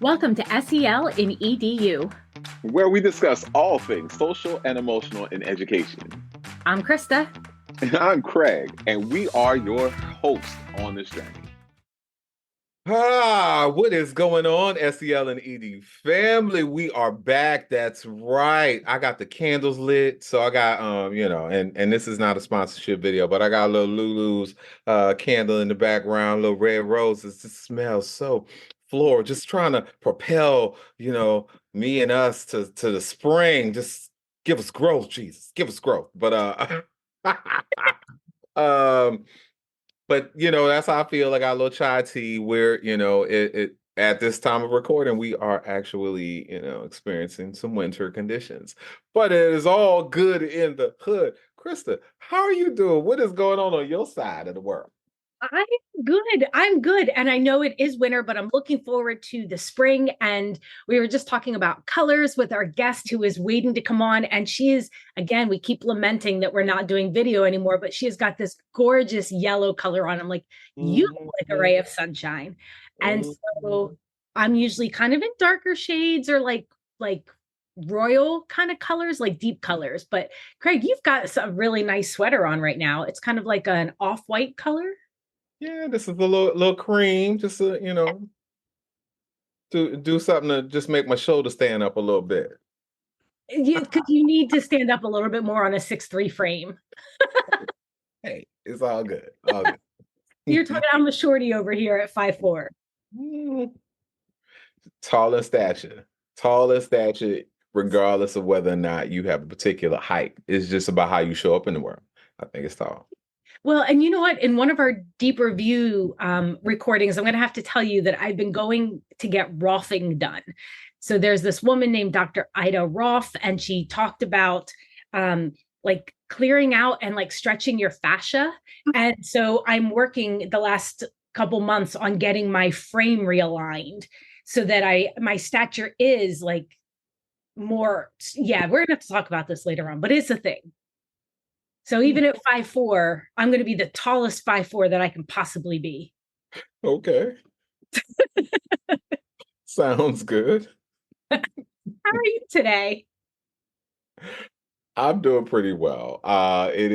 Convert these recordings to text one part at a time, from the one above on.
Welcome to SEL in EDU. where we discuss all things social and emotional in education. I'm Krista. And I'm Craig, and we are your hosts on this journey. What is going on, SEL and ED family? We are back. That's right. I got the candles lit. So I got and this is not a sponsorship video, but I got a little Lulu's candle in the background, little red roses. It smells so floral. Just trying to propel, me and us to the spring. Just give us growth, Jesus. Give us growth. But um but that's how I feel. I got a little chai tea where, it at this time of recording, we are actually, experiencing some winter conditions. But it is all good in the hood. Krista, how are you doing? What is going on your side of the world? I'm good. I'm good. And I know it is winter, but I'm looking forward to the spring. And we were just talking about colors with our guest who is waiting to come on. And she is, again, we keep lamenting that we're not doing video anymore, but she has got this gorgeous yellow color on. I'm like, you look like a ray of sunshine. And so I'm usually kind of in darker shades or like royal kind of colors, like deep colors. But Craig, you've got a really nice sweater on right now. It's kind of like an off-white color. Yeah, this is a little cream, just to do something to just make my shoulder stand up a little bit. Because you need to stand up a little bit more on a 6'3" frame. Hey, it's all good. All good. You're talking, I'm a shorty over here at 5'4". Tall in stature. Tall in stature, regardless of whether or not you have a particular height. It's just about how you show up in the world. I think it's tall. Well, and you know what? In one of our deeper view recordings, I'm going to have to tell you that I've been going to get Rolfing done. So there's this woman named Dr. Ida Rolf, and she talked about like clearing out and like stretching your fascia. And so I'm working the last couple months on getting my frame realigned so that my stature is like more. Yeah, we're going to have to talk about this later on, but it's a thing. So even at 5'4", I'm going to be the tallest 5'4" that I can possibly be. Okay. Sounds good. How are you today? I'm doing pretty well. It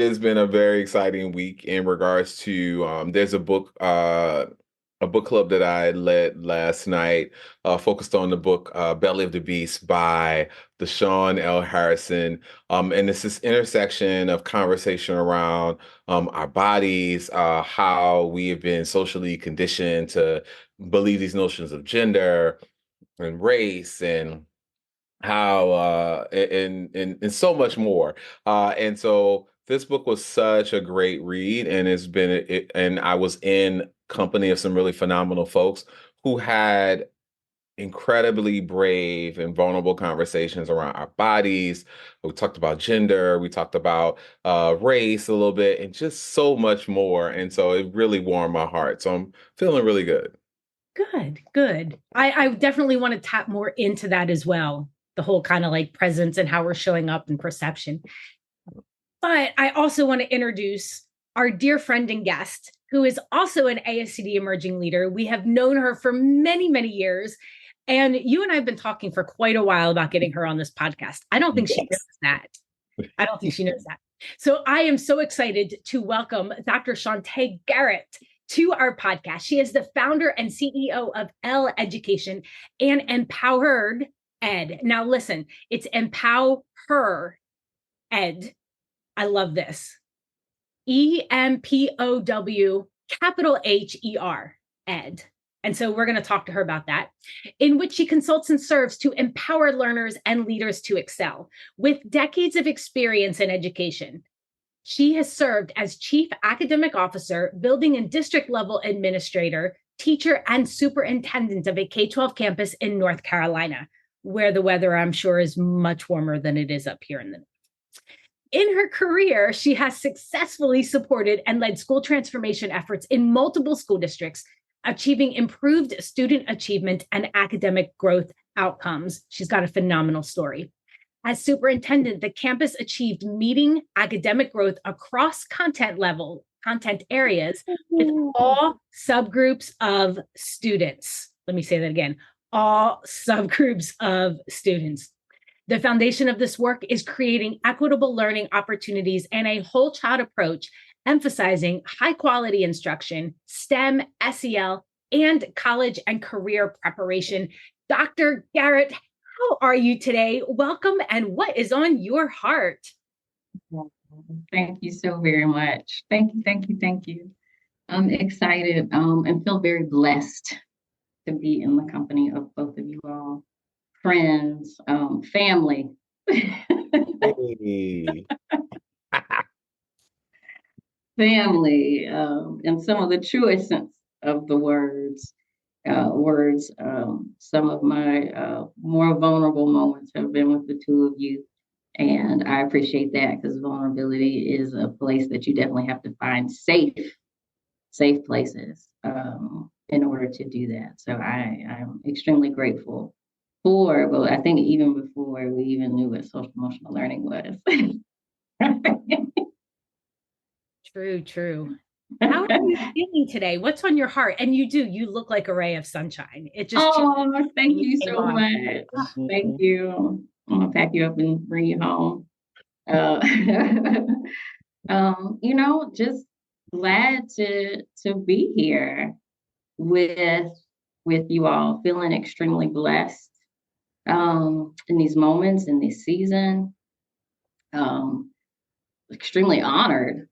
has been a very exciting week in regards to there's a book club that I led last night, focused on the book Belly of the Beast by Deshaun L. Harrison. And it's this intersection of conversation around our bodies, how we have been socially conditioned to believe these notions of gender and race and how and so much more. And so this book was such a great read, and and I was in company of some really phenomenal folks who had incredibly brave and vulnerable conversations around our bodies. We talked about gender, we talked about race a little bit, and just so much more. And so it really warmed my heart. So I'm feeling really good. Good. I definitely want to tap more into that as well. The whole kind of like presence and how we're showing up and perception. But I also want to introduce our dear friend and guest, who is also an ASCD emerging leader. We have known her for many, many years. And you and I have been talking for quite a while about getting her on this podcast. I don't think she knows that. I don't think she knows that. So I am so excited to welcome Dr. Chaunte Garrett to our podcast. She is the founder and CEO of L Education and EmpowHer Ed. Now listen, it's EmpowHer Ed. I love this. EmpowHer Ed. And so we're going to talk to her about that, in which she consults and serves to empower learners and leaders to excel. With decades of experience in education, she has served as Chief Academic Officer, building and district level administrator, teacher, and superintendent of a K-12 campus in North Carolina, where the weather, I'm sure, is much warmer than it is up here in the north. In her career, she has successfully supported and led school transformation efforts in multiple school districts, achieving improved student achievement and academic growth outcomes. She's got a phenomenal story. As superintendent, the campus achieved meeting academic growth across content content areas with all subgroups of students. Let me say that again, all subgroups of students. The foundation of this work is creating equitable learning opportunities and a whole child approach, emphasizing high quality instruction, STEM, SEL, and college and career preparation. Dr. Garrett, how are you today? Welcome, and what is on your heart? Thank you so very much. Thank you, thank you, thank you. I'm excited and feel very blessed to be in the company of both of you all, friends, family. Hey. Family, and some of the true essence of the words. Some of my more vulnerable moments have been with the two of you. And I appreciate that, because vulnerability is a place that you definitely have to find safe places in order to do that. So I'm extremely grateful for, but I think even before we even knew what social emotional learning was. True. How are you feeling today? What's on your heart? And you look like a ray of sunshine. It just thank you so much. Thank you. I'm gonna pack you up and bring you home. Just glad to be here with you all, feeling extremely blessed in these moments, in this season. Extremely honored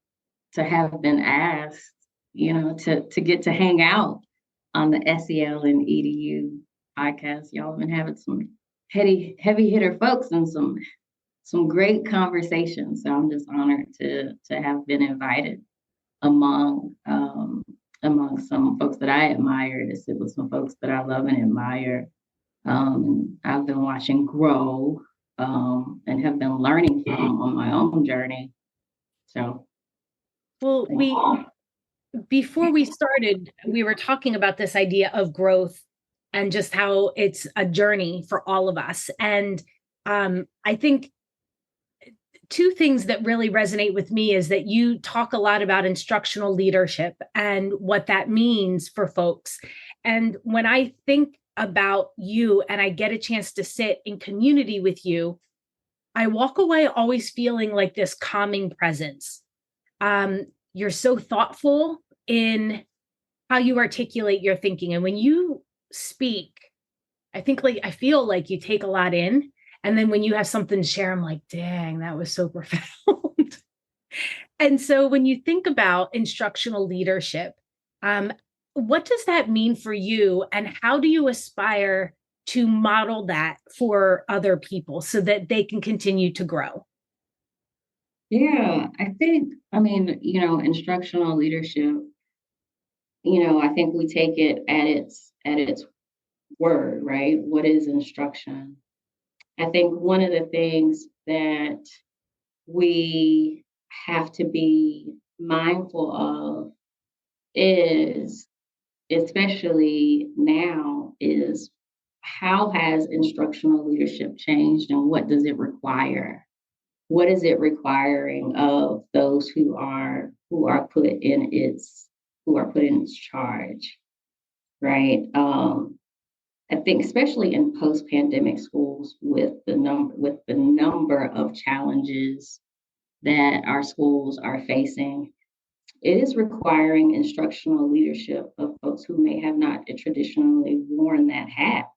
to have been asked, to get to hang out on the SEL and EDU podcast. Y'all have been having some heavy hitter folks and some great conversations. So I'm just honored to have been invited among some folks that I admire, to sit with some folks that I love and admire. I've been watching grow and have been learning from on my own journey. So, well, before we started, we were talking about this idea of growth and just how it's a journey for all of us. And I think two things that really resonate with me is that you talk a lot about instructional leadership and what that means for folks. And when I think about you and I get a chance to sit in community with you, I walk away always feeling like this calming presence. You're so thoughtful in how you articulate your thinking. And when you speak, I feel like you take a lot in. And then when you have something to share, I'm like, dang, that was so profound. And so when you think about instructional leadership, what does that mean for you? And how do you aspire to model that for other people so that they can continue to grow? Yeah, instructional leadership, I think we take it at its word, right? What is instruction? I think one of the things that we have to be mindful of is, especially now, is how has instructional leadership changed and what does it require? What is it requiring of those who are put in its charge, right? I think especially in post-pandemic schools, with the number of challenges that our schools are facing, it is requiring instructional leadership of folks who may have not traditionally worn that hat,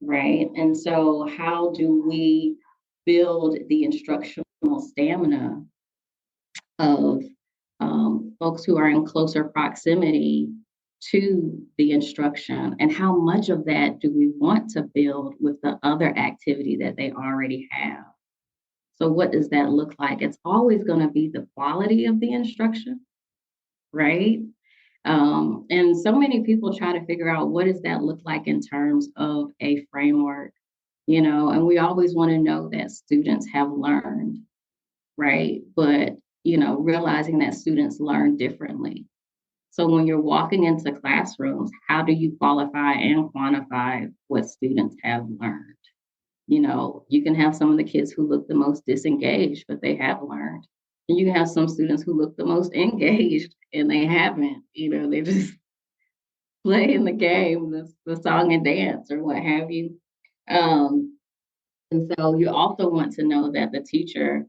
right? And so how do we build the instructional stamina of folks who are in closer proximity to the instruction, and how much of that do we want to build with the other activity that they already have? So what does that look like? It's always going to be the quality of the instruction, right? And so many people try to figure out, what does that look like in terms of a framework, and we always want to know that students have learned, right? But, realizing that students learn differently. So when you're walking into classrooms, how do you qualify and quantify what students have learned? You can have some of the kids who look the most disengaged, but they have learned. You have some students who look the most engaged and they haven't, they just playing the game, the song and dance or what have you. Um, and so you also want to know that the teacher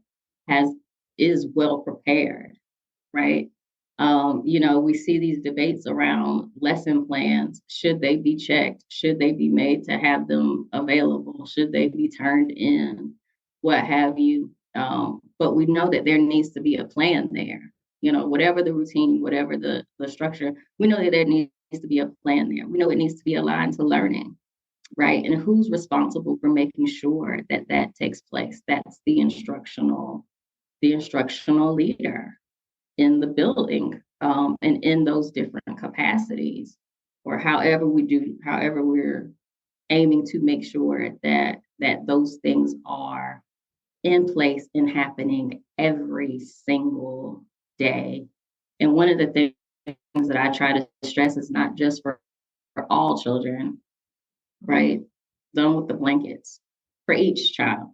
is well prepared, right? We see these debates around lesson plans. Should they be checked? Should they be made to have them available? Should they be turned in? What have you? But we know that there needs to be a plan there. Whatever the routine, whatever the structure, we know that there needs to be a plan there. We know it needs to be aligned to learning, right? And who's responsible for making sure that that takes place? That's the instructional leader in the building, and in those different capacities, or however we're aiming to make sure that those things are in place and happening every single day. And one of the things that I try to stress is not just for all children, right? Done with the blankets, for each child.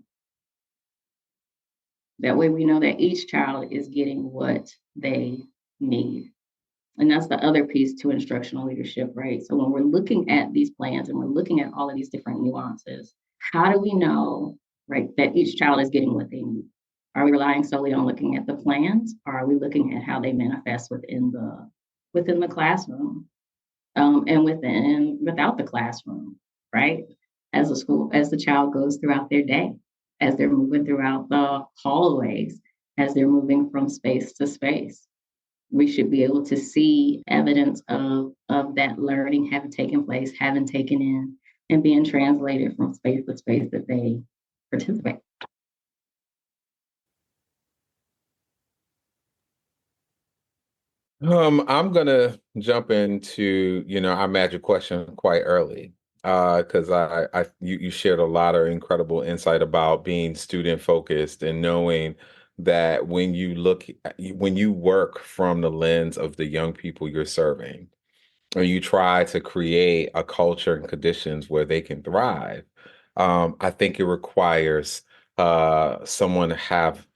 That way we know that each child is getting what they need. And that's the other piece to instructional leadership, right? So when we're looking at these plans and we're looking at all of these different nuances, how do we know, right, that each child is getting what they need? Are we relying solely on looking at the plans, or are we looking at how they manifest within the classroom, and without the classroom, right? As the child goes throughout their day, as they're moving throughout the hallways, as they're moving from space to space, we should be able to see evidence of that learning having taken place, having taken in, and being translated from space to space that they participate. I'm gonna jump into, our magic question quite early, because you shared a lot of incredible insight about being student focused and knowing that when you work from the lens of the young people you're serving, and you try to create a culture and conditions where they can thrive, I think it requires someone to have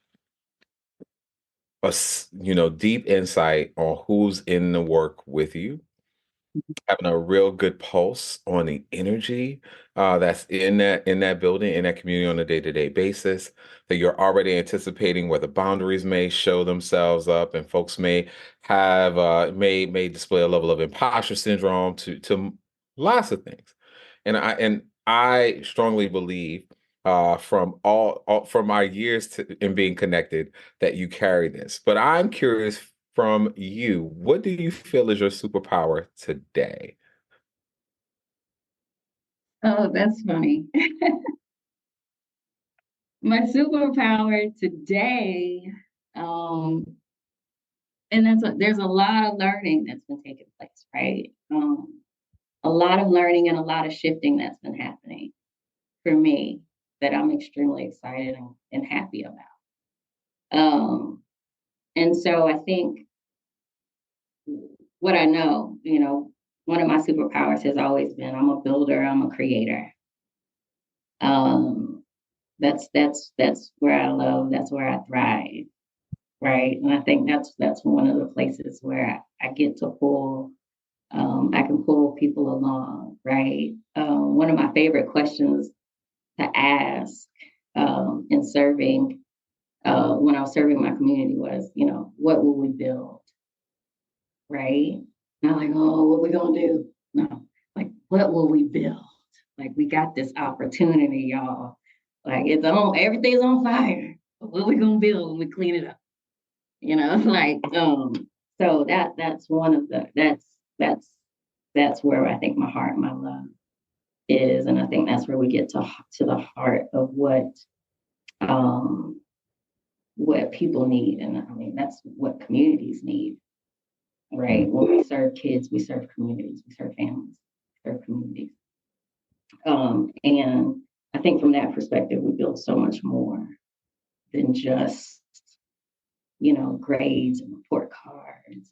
deep insight on who's in the work with you, having a real good pulse on the energy that's in that building, in that community on a day-to-day basis, that you're already anticipating where the boundaries may show themselves up, and folks may have may display a level of imposter syndrome to lots of things. And I strongly believe from all from our years in being connected that you carry this. But I'm curious from you, what do you feel is your superpower today? Oh, that's funny. My superpower today, um, and there's a lot of learning that's been taking place, right? A lot of learning and a lot of shifting that's been happening for me that I'm extremely excited and happy about. And so I think what I know, one of my superpowers has always been I'm a builder, I'm a creator. That's where I love, that's where I thrive, right? And I think that's one of the places where I get to I can pull people along, right? One of my favorite questions to ask in serving, when I was serving my community was, what will we build, right? Not like, oh, what we gonna do? No, like, what will we build? Like, we got this opportunity, y'all. Like, everything's on fire. What we gonna build when we clean it up? Like, so that's one of that's where I think my heart, my love is, and I think that's where we get to the heart of what people need, and I mean that's what communities need, right? When we serve kids, we serve communities, we serve families, we serve communities, and I think from that perspective, we build so much more than just grades and report cards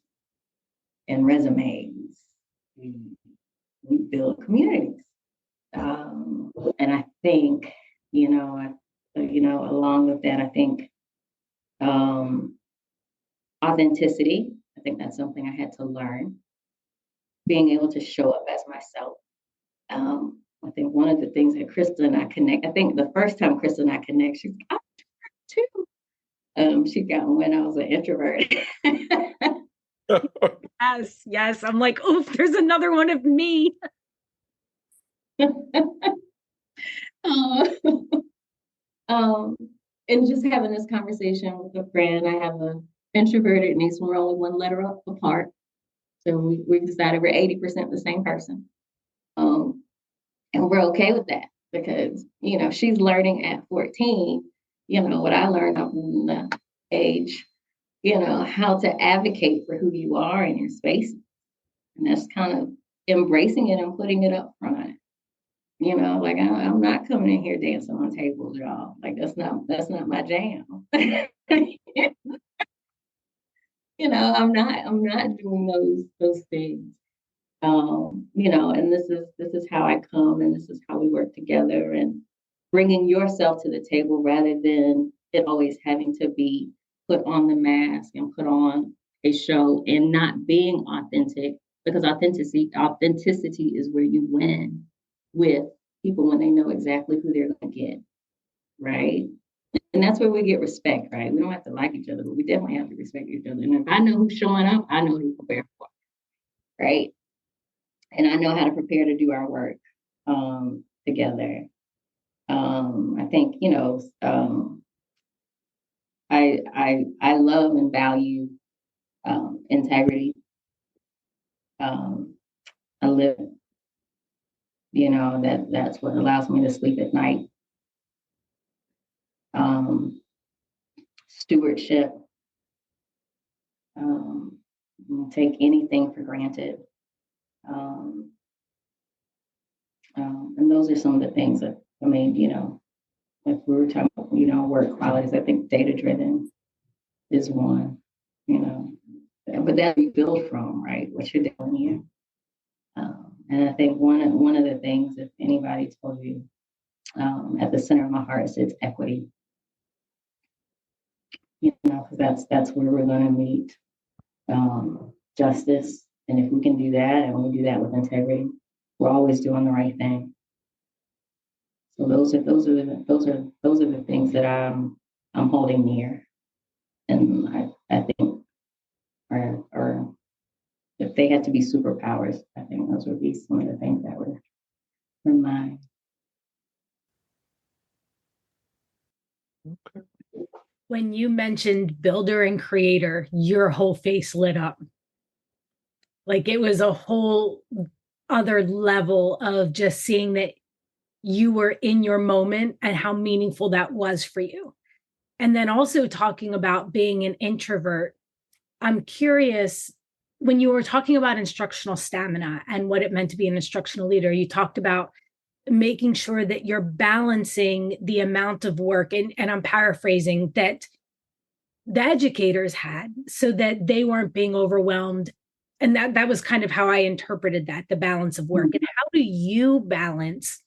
and resumes. We build communities. And I think, along with that, I think authenticity. I think that's something I had to learn. Being able to show up as myself. I think one of the things that Krista and I connect, I think the first time Krista and I connect, she's like, too. She got when I was an introvert. Yes. I'm like, oof, there's another one of me. And just having this conversation with a friend, I have an introverted niece, we're only one letter apart. So we've decided we're 80% the same person. And we're okay with that because, she's learning at 14, what I learned up in the age, how to advocate for who you are in your space. And that's kind of embracing it and putting it up front. Like I'm not coming in here dancing on tables, y'all. Like that's not my jam. I'm not doing those things. And this is how I come, and this is how we work together, and bringing yourself to the table rather than it always having to be put on the mask and put on a show and not being authentic, because authenticity is where you win with people when they know exactly who they're going to get, right? And that's where we get respect, right? We don't have to like each other, but we definitely have to respect each other. And if I know who's showing up, I know who to prepare for, right? And I know how to prepare to do our work together. I think, I love and value integrity. I live, that's what allows me to sleep at night. Stewardship. Take anything for granted. And those are some of the things that, if we were talking about, work qualities, I think data-driven is one, but that we build from, right, what you're doing here. And I think one of the things, if anybody told you, at the center of my heart is equity, because that's where we're going to meet justice. And if we can do that, and we do that with integrity, we're always doing the right thing. So those are the things that I'm holding near, and I think are if they had to be superpowers, I think those would be some of the things that were mine. Okay. When you mentioned builder and creator, your whole face lit up. Like it was a whole other level of just seeing that you were in your moment and how meaningful that was for you. And then also talking about being an introvert, I'm curious, when you were talking about instructional stamina and what it meant to be an instructional leader, you talked about making sure that you're balancing the amount of work, and I'm paraphrasing, that the educators had so that they weren't being overwhelmed. And that was kind of how I interpreted that, the balance of work. And how do you balance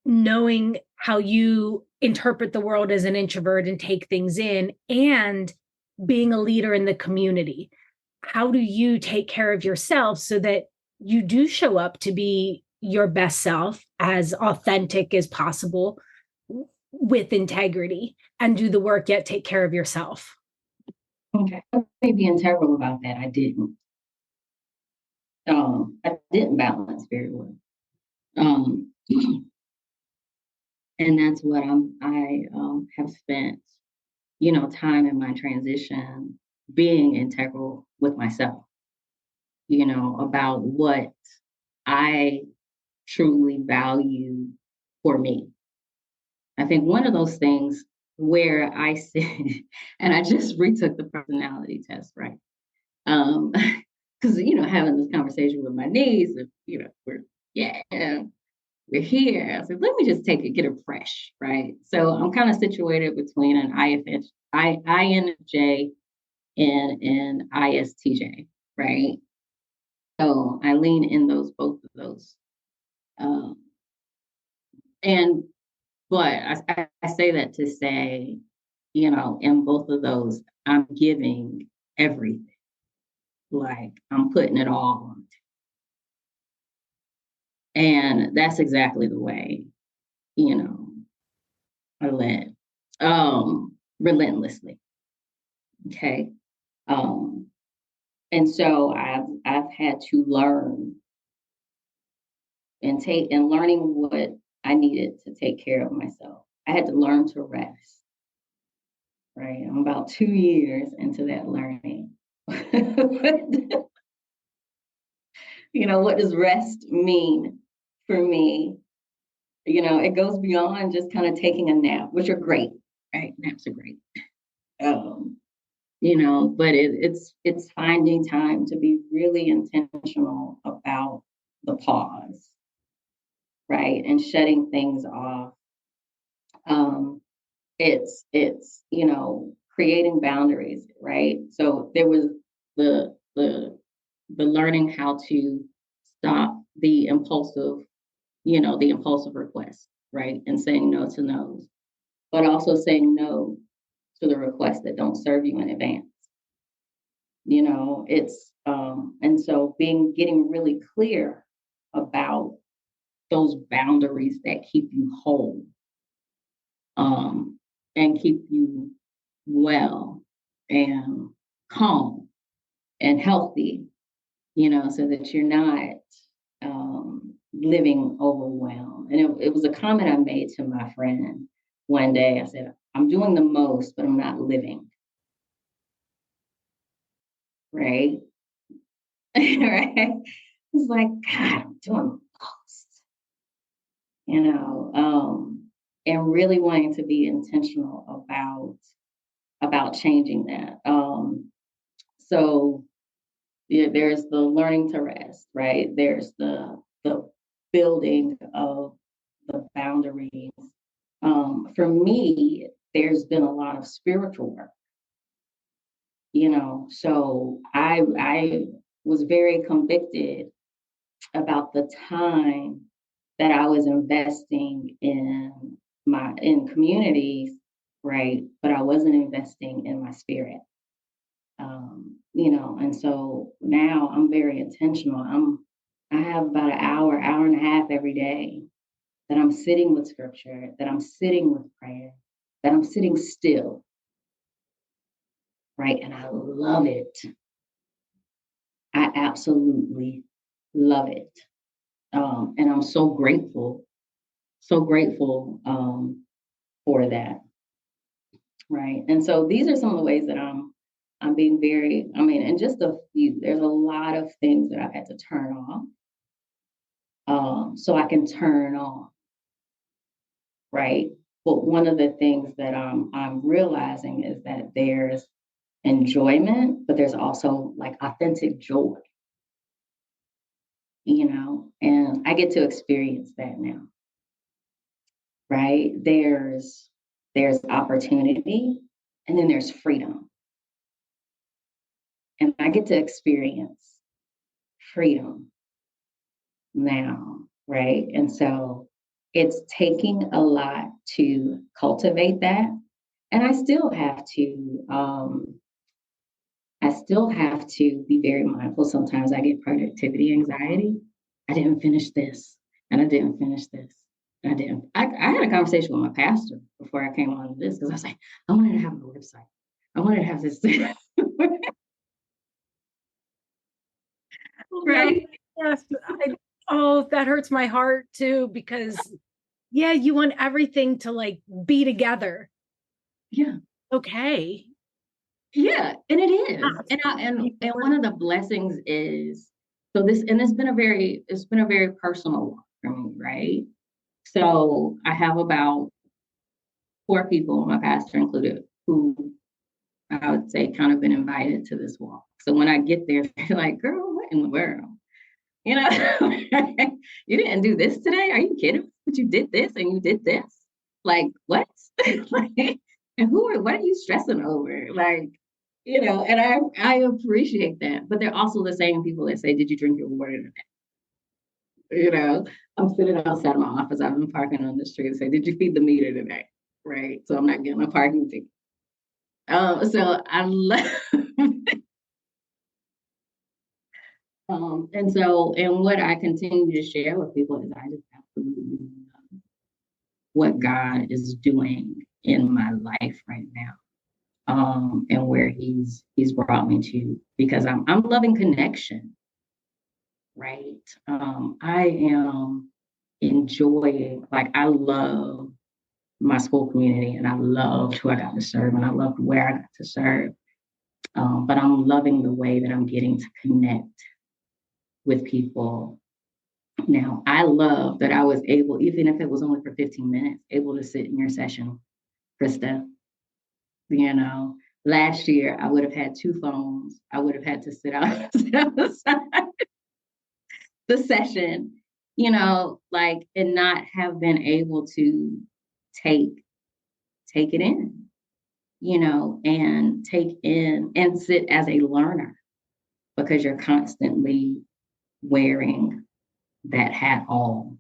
knowing how you interpret the world as an introvert and take things in, and being a leader in the community? How do you take care of yourself so that you do show up to be your best self, as authentic as possible, with integrity, and do the work yet take care of yourself? Okay, I may be integral about that. I didn't balance very well. And that's what I have spent, time in my transition being integral with myself, about what I truly value for me. I think one of those things where I sit, and I just retook the personality test, right? Because, having this conversation with my niece, we're here. I said, let me just get it fresh, right? So I'm kind of situated between an INFJ and an ISTJ, right? So I lean in both of those. But I say that to say, in both of those, I'm giving everything. Like, I'm putting it all on. And that's exactly the way, you know, I led, relentlessly. Okay. And so I've had to learn and learning what I needed to take care of myself. I had to learn to rest. Right. I'm about 2 years into that learning. You know, what does rest mean for me? You know, it goes beyond just kind of taking a nap, which are great, right? Naps are great. You know, but it's finding time to be really intentional about the pause, right? And shutting things off. It's you know, creating boundaries, right? So there was the learning how to stop the impulsive, you know, the impulsive requests, right? And saying no to no's, but also saying no to the requests that don't serve you in advance. You know, it's and so getting really clear about those boundaries that keep you whole, and keep you well and calm and healthy, you know, so that you're not living overwhelmed. And it was a comment I made to my friend one day. I said, I'm doing the most, but I'm not living. Right? Right? It's like, God, I'm doing the most, you know, and really wanting to be intentional about changing that. So yeah, there's the learning to rest, right? There's the building of the boundaries. For me, there's been a lot of spiritual work, you know. So I was very convicted about the time that I was investing in communities, right? But I wasn't investing in my spirit. You know, and so now I'm very intentional. I have about an hour and a half every day that I'm sitting with scripture, that I'm sitting with prayer, that I'm sitting still, right? And I love it. I absolutely love it. And I'm so grateful for that, right? And so these are some of the ways that I'm being very, I mean, and just a few, there's a lot of things that I've had to turn off, so I can turn on, right? But one of the things that I'm realizing is that there's enjoyment, but there's also like authentic joy, you know, and I get to experience that now, right? There's opportunity, and then there's freedom, and I get to experience freedom now, right? And so it's taking a lot to cultivate that, and I still have to be very mindful. Sometimes I get productivity anxiety. I didn't finish this, and I didn't finish this. And I didn't. I had a conversation with my pastor before I came on this, because I was like, I wanted to have a website. I wanted to have this thing. Right? Yes. Oh, that hurts my heart too, because yeah, you want everything to like be together. Yeah. Okay. Yeah, and it is. And one of the blessings is, so this, and it's been a very personal one for me, right? So I have about 4 people, my pastor included, who I would say kind of been invited to this walk. So when I get there, they're like, girl, what in the world? You know, you didn't do this today? Are you kidding? But you did this and you did this. Like, what? Like, and what are you stressing over? Like, you know, and I appreciate that. But they're also the same people that say, did you drink your water today? You know, I'm sitting outside of my office. I've been parking on the street and say, did you feed the meter today? Right. So I'm not getting a parking ticket. So I love, and what I continue to share with people is I just absolutely love what God is doing in my life right now. And where he's brought me to, because I'm loving connection, right? I am enjoying, like, I love my school community, and I loved who I got to serve, and I loved where I got to serve. But I'm loving the way that I'm getting to connect with people now. I love that I was able, even if it was only for 15 minutes, able to sit in your session, Krista. You know, last year I would have had two phones. I would have had to sit outside the session, like, and not have been able to take it in, and take in and sit as a learner, because you're constantly wearing that hat all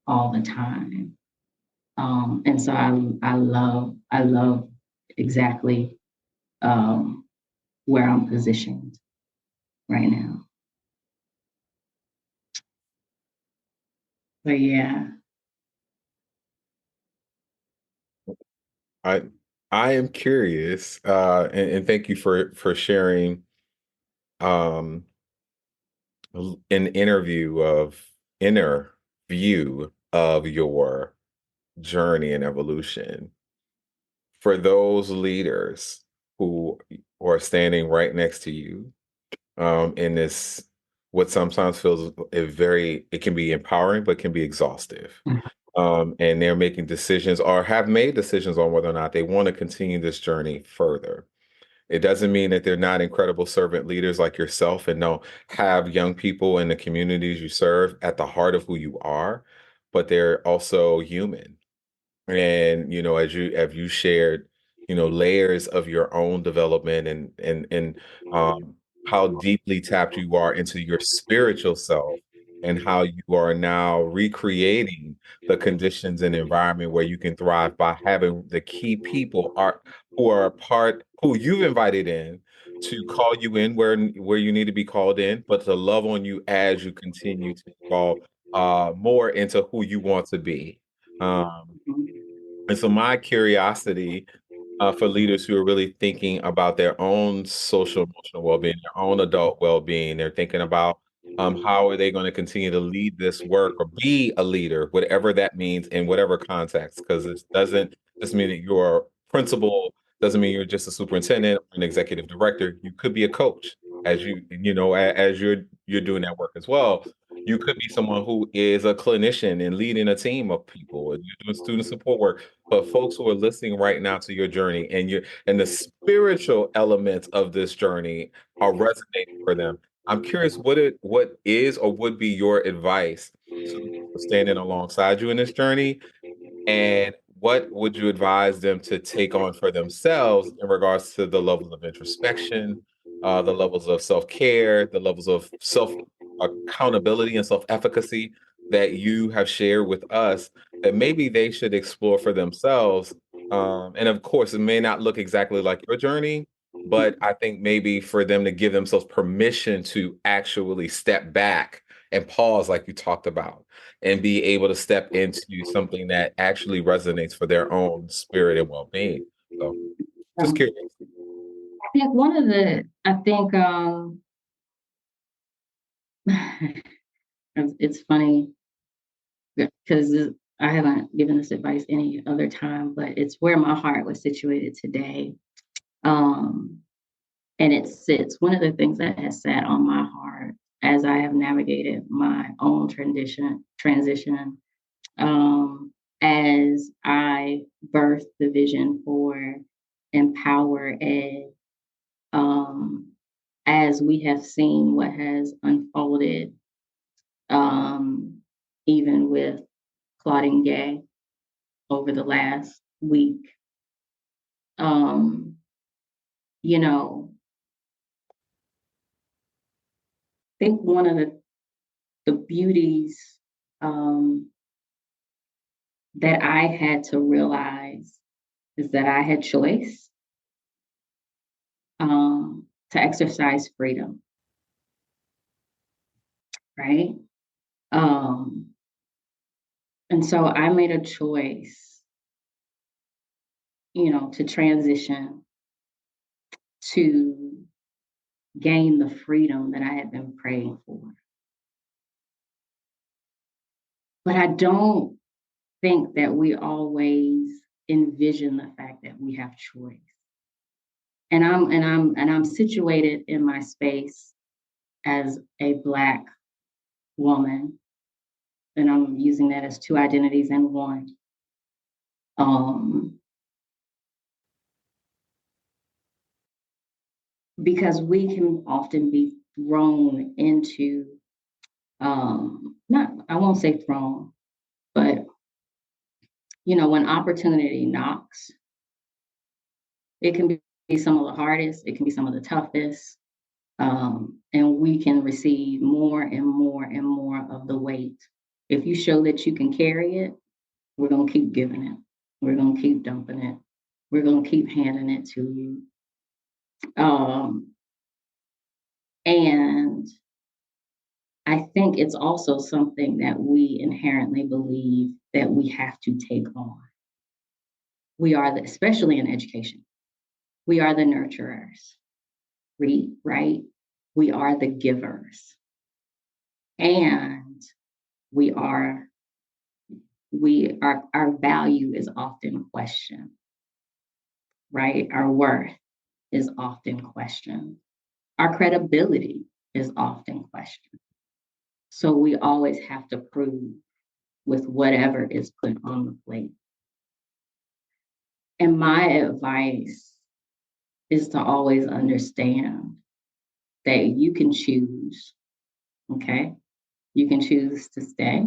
the time. And so I love exactly where I'm positioned right now. But yeah. I I am curious, and thank you for sharing um an inner view of your journey and evolution. For those leaders who are standing right next to you, in this, what sometimes feels it can be empowering, but can be exhaustive. And they're making decisions or have made decisions on whether or not they want to continue this journey further. It doesn't mean that they're not incredible servant leaders like yourself and don't have young people in the communities you serve at the heart of who you are, but they're also human. And as you shared, layers of your own development and how deeply tapped you are into your spiritual self, and how you are now recreating the conditions and environment where you can thrive by having the key people are who are a part who you've invited in to call you in where you need to be called in, but to love on you as you continue to evolve more into who you want to be. Um, and so my curiosity for leaders who are really thinking about their own social emotional well-being, their own adult well-being, they're thinking about how are they going to continue to lead this work or be a leader, whatever that means in whatever context, because it doesn't just mean that you're a principal, doesn't mean you're just a superintendent or an executive director. You could be a coach as as you're doing that work as well. You could be someone who is a clinician and leading a team of people, and you're doing student support work. But folks who are listening right now to your journey and the spiritual elements of this journey are resonating for them. I'm curious what is or would be your advice to people standing alongside you in this journey, and what would you advise them to take on for themselves in regards to the levels of introspection, the levels of self-care, the levels of self-accountability and self-efficacy that you have shared with us that maybe they should explore for themselves? And of course, it may not look exactly like your journey, but I think maybe for them to give themselves permission to actually step back and pause, like you talked about, and be able to step into something that actually resonates for their own spirit and well-being. So just Um, curious. I think it's funny because I haven't given this advice any other time, but it's where my heart was situated today. Um, and it sits, one of the things that has sat on my heart as I have navigated my own transition, as I birthed the vision for EmpowHer Ed, as we have seen what has unfolded, even with Claudine Gay over the last week. Um, you know, I think one of the beauties that I had to realize is that I had choice. to exercise freedom, right? And so I made a choice, to transition to gain the freedom that I had been praying for. But I don't think that we always envision the fact that we have choice. And I'm situated in my space as a Black woman, and I'm using that as two identities in one. Because we can often be thrown into, not, I won't say thrown, but, when opportunity knocks, it can be some of the hardest, it can be some of the toughest, and we can receive more and more and more of the weight. If you show that you can carry it, we're going to keep giving it. We're going to keep dumping it. We're going to keep handing it to you. And I think it's also something that we inherently believe that we have to take on. We are, especially in education, we are the nurturers, right? We are the givers. And our value is often questioned, right? Our worth is often questioned. Our credibility is often questioned. So we always have to prove with whatever is put on the plate. And my advice is to always understand that you can choose, okay? You can choose to stay,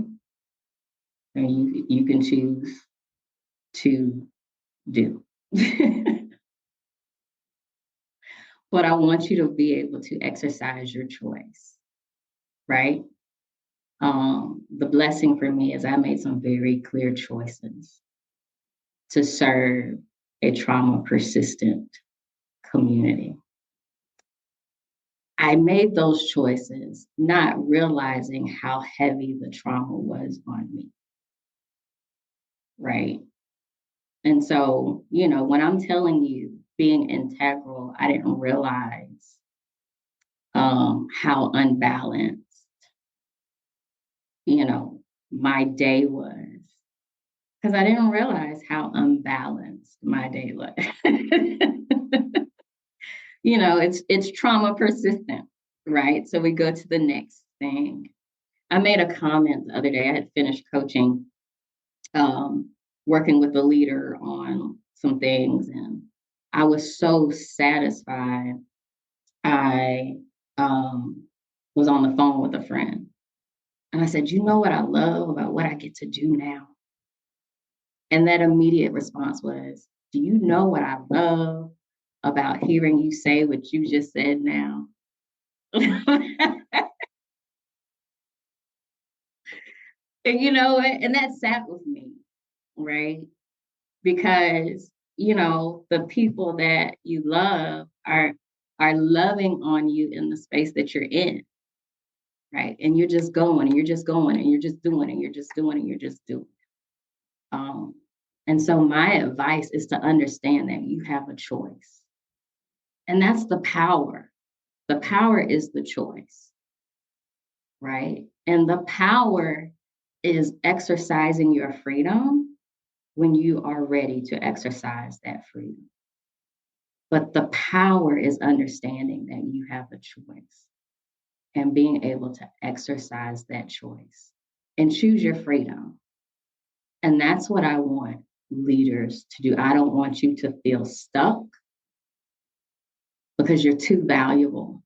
and you can choose to do. But I want you to be able to exercise your choice, right? The blessing for me is I made some very clear choices to serve a trauma persistent community. I made those choices not realizing how heavy the trauma was on me, right? And so, when I'm telling you being integral, I didn't realize how unbalanced, my day was. Because I didn't realize how unbalanced my day was. It's trauma persistent, right? So we go to the next thing. I made a comment the other day. I had finished coaching, working with a leader on some things, and I was so satisfied. I was on the phone with a friend, and I said, "You know what I love about what I get to do now?" And that immediate response was, "Do you know what I love about hearing you say what you just said now?" And that sat with me, right? Because, the people that you love are loving on you in the space that you're in, right? And you're just going and you're just going and you're just doing and you're just doing and you're just doing. And so my advice is to understand that you have a choice. And that's the power. The power is the choice, right? And the power is exercising your freedom when you are ready to exercise that freedom. But the power is understanding that you have a choice and being able to exercise that choice and choose your freedom. And that's what I want leaders to do. I don't want you to feel stuck because you're too valuable,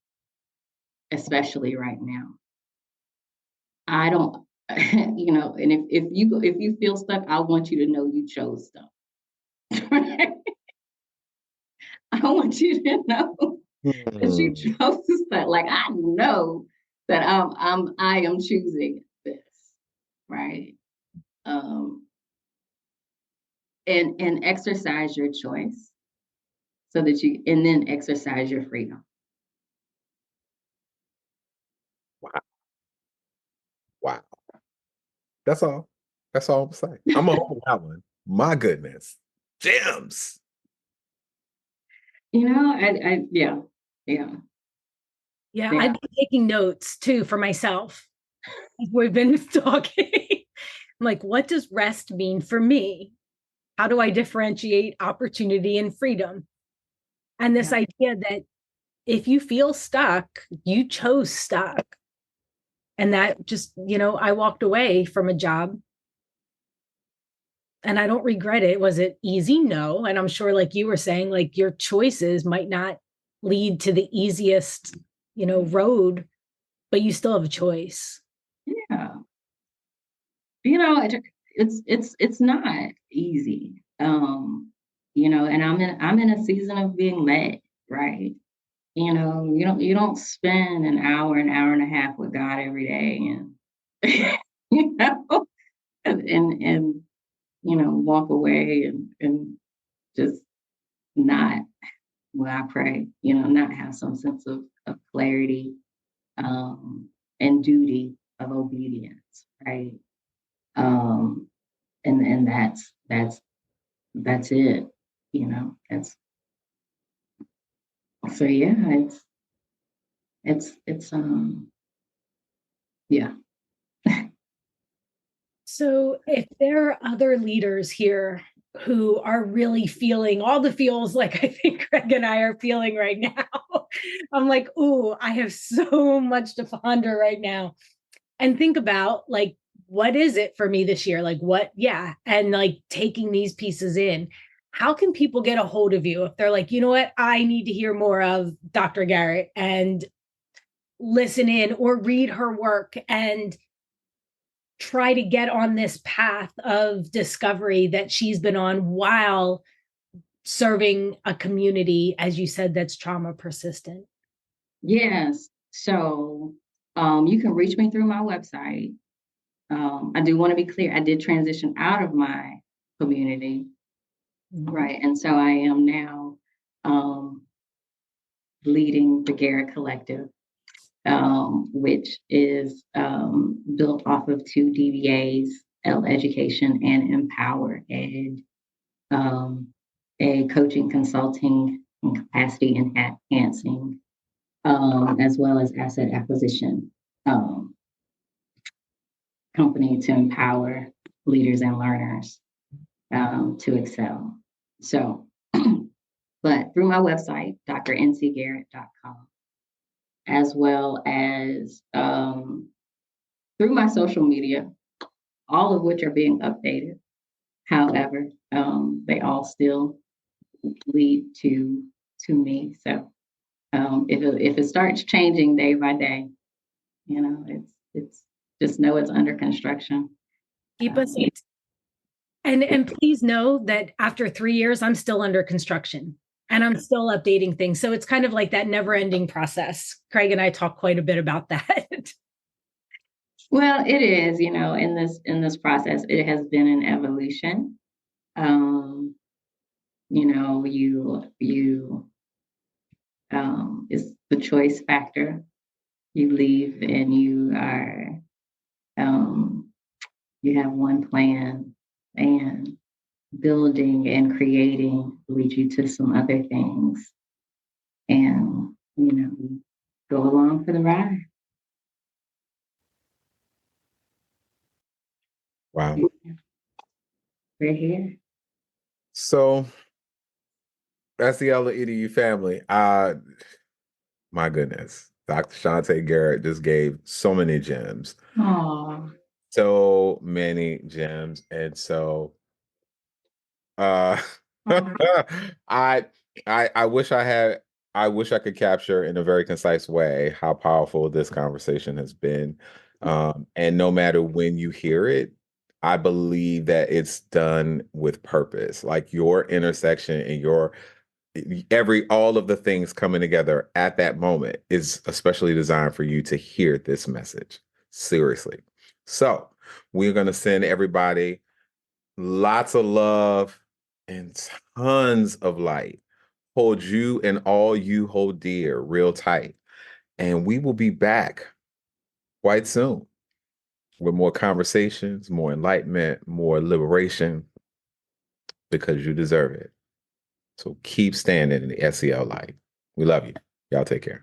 especially right now. I don't, and if you feel stuck, I want you to know you chose stuff. I want you to know that you chose stuff. Like, I know that I am choosing this, right? And exercise your choice. so that you, and then exercise your freedom. Wow. Wow. That's all. That's all I'm saying. I'm gonna hold that one. My goodness. Gems. Yeah. Yeah, Yeah. I've been taking notes too for myself. We've been talking. I'm like, what does rest mean for me? How do I differentiate opportunity and freedom? And this idea that if you feel stuck, you chose stuck. And that just, I walked away from a job and I don't regret it. Was it easy? No. And I'm sure, like you were saying, like your choices might not lead to the easiest, road, but you still have a choice. Yeah. It's not easy. And I'm in a season of being led, right? You don't spend an hour and a half with God every day, and you know, and walk away and just not, well, I pray, not have some sense of clarity, and duty of obedience, right? And that's it, that's, so yeah, it's yeah. So, if there are other leaders here who are really feeling all the feels like I think Greg and I are feeling right now, I'm like, ooh, I have so much to ponder right now. And think about, like, what is it for me this year? Like, what? Yeah. And like taking these pieces in. How can people get a hold of you if they're like, you know what? I need to hear more of Dr. Garrett and listen in or read her work and try to get on this path of discovery that she's been on while serving a community, as you said, that's trauma persistent? Yes. So you can reach me through my website. I do want to be clear, I did transition out of my community, right? And so I am now leading the Garrett Collective, which is built off of two DBAs, L Education and EmpowHer Ed, a coaching, consulting, and capacity enhancing, as well as asset acquisition company to empower leaders and learners to excel. So, but through my website, drncgarrett.com, as well as through my social media, all of which are being updated. However, they all still lead to me. So if it starts changing day by day, it's just know it's under construction. Keep us and please know that after 3 years, I'm still under construction and I'm still updating things. So it's kind of like that never ending process. Craig and I talk quite a bit about that. Well, it is, in this process, it has been an evolution. You it's the choice factor. You leave and you have one plan, and building and creating lead you to some other things, and go along for the ride. Wow. We're here. So that's the Ella EDU family. My goodness. Dr. Chaunte Garrett just gave so many gems. Aww. So many gems. And so I I wish I could capture in a very concise way how powerful this conversation has been. And no matter when you hear it, I believe that it's done with purpose. Like your intersection and your all of the things coming together at that moment is especially designed for you to hear this message. Seriously. So we're going to send everybody lots of love and tons of light hold you and all you hold dear real tight. And we will be back quite soon with more conversations, more enlightenment, more liberation, because you deserve it. So keep standing in the SEL light. We love you. Y'all take care.